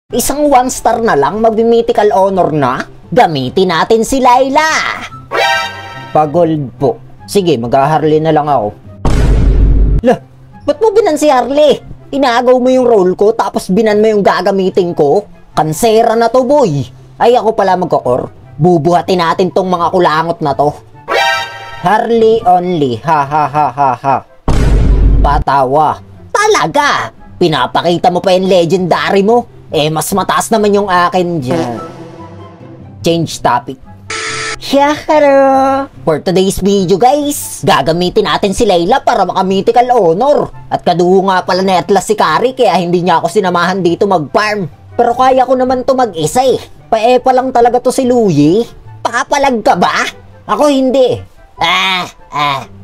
Isang 1-star na lang, mag-mythical honor na. Gamitin natin si Layla. Pa-gold po. Sige, mag-Harley na lang ako. Lah, ba't mo binan si Harley? Inagaw mo yung role ko, tapos binan mo yung gagamitin ko? Kansera na to, boy. Ay, ako pala magkakor. Bubuhatin natin tong mga kulangot na to. Harley only. Ha ha ha ha ha. Patawa. Talaga? Pinapakita mo pa yung legendary mo? Eh, mas mataas naman yung akin dyan. Change topic. Hello! For today's video, guys, gagamitin natin si Layla para maka-mythical honor. At kaduho nga pala na Atlas si Kari, kaya hindi niya ako sinamahan dito mag-farm. Pero kaya ko naman to mag-isa eh. Paepa lang talaga to si Louie. Papalag ka ba? Ako hindi.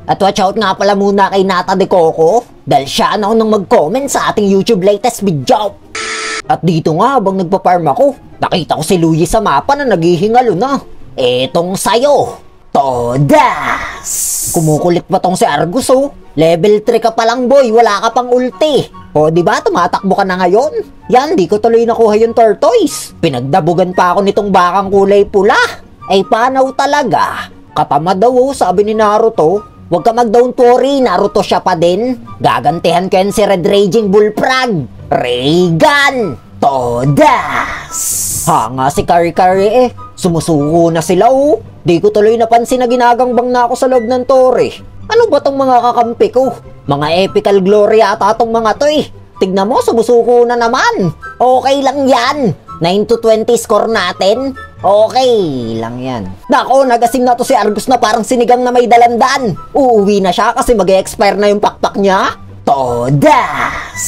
At watch out nga pala muna kay Nata de Coco, dahil siya na unang mag-comment sa ating YouTube latest video. At dito nga habang nagpa-farm ako, nakita ko si Louie sa mapa na naghihingalo na. Etong sayo, Todas! Kumukulit pa tong si Argus oh. Level 3 ka pa lang boy, wala ka pang ulti. O diba tumatakbo ka na ngayon? Yan, di ko tuloy nakuha yung tortoise. Pinagdabugan pa ako nitong bakang kulay pula. Ay panaw talaga. Katamad daw oh, sabi ni Naruto. Huwag ka mag-don't worry, Naruto siya pa din. Gagantihan ko yan si Red Raging Bullfrog. Regan! Todas! Ha nga si Kari-Kari eh. Sumusuko na sila oh. Di ko tuloy napansin na ginagangbang na ako sa loob ng tore. Ano ba tong mga kakampi ko? Mga epical glory ata tong mga to eh. Tignan mo, sumusuko na naman. Okay lang yan. 9 to 20 score natin. Okay lang yan. Nako, nagasim na to si Argus na parang sinigang na may dalandan. Uuwi na siya kasi mag-expire na yung pakpak niya. Todas!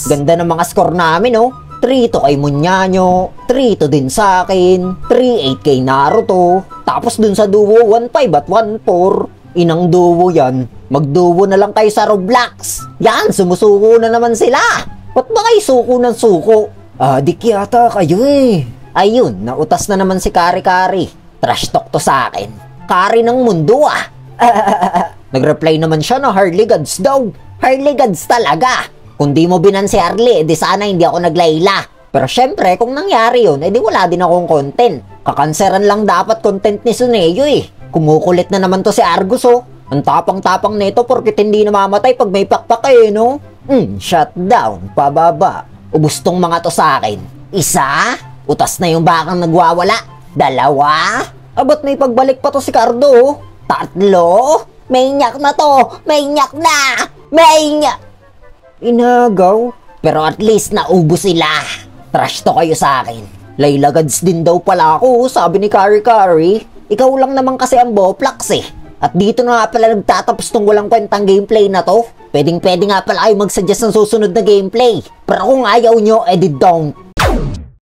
Ganda ng mga score namin oh. 3 to kay Munyanyo, 3 to din sa akin, 3-8 kay Naruto, tapos dun sa duo 1-5 at 1-4. Inang duo yan. Magduo na lang kayo sa Roblox. Yan, sumusuko na naman sila. Ba't ba kayo suko ng suko? Adik yata kayo eh. Ayun, nautas na naman si Kari-Kari. Trash talk to sa akin. Kari ng mundo ah. Nag-reply naman siya na Harley Gods daw. Harley Gods talaga. Kung di mo binan si Harley, edi sana hindi ako naglayla. Pero syempre, kung nangyari yun, edi wala din akong content. Kakanseran lang dapat content ni Suneyo eh. Kumukulit na naman to si Argus oh. Ang tapang-tapang nito porkit hindi namamatay pag may pakpak eh no? Shutdown, pababa. Ubus tong mga to sa akin. Isa, utas na yung bakang nagwawala. 2, abot may pagbalik pa to si Cardo oh. 3, may nyak na to. May nyak na. May nyak. Inagaw. Pero at least naubos sila. Trash to kayo sa akin. Layla Gods din daw pala ako, sabi ni Kari-Kari. Ikaw lang naman kasi ang Boplax eh. At dito na nga pala nagtatapos tong walang kwentang gameplay na to. Pwedeng-pwede nga pala kayo mag-suggest ng susunod na gameplay. Pero kung ayaw nyo, edi don't.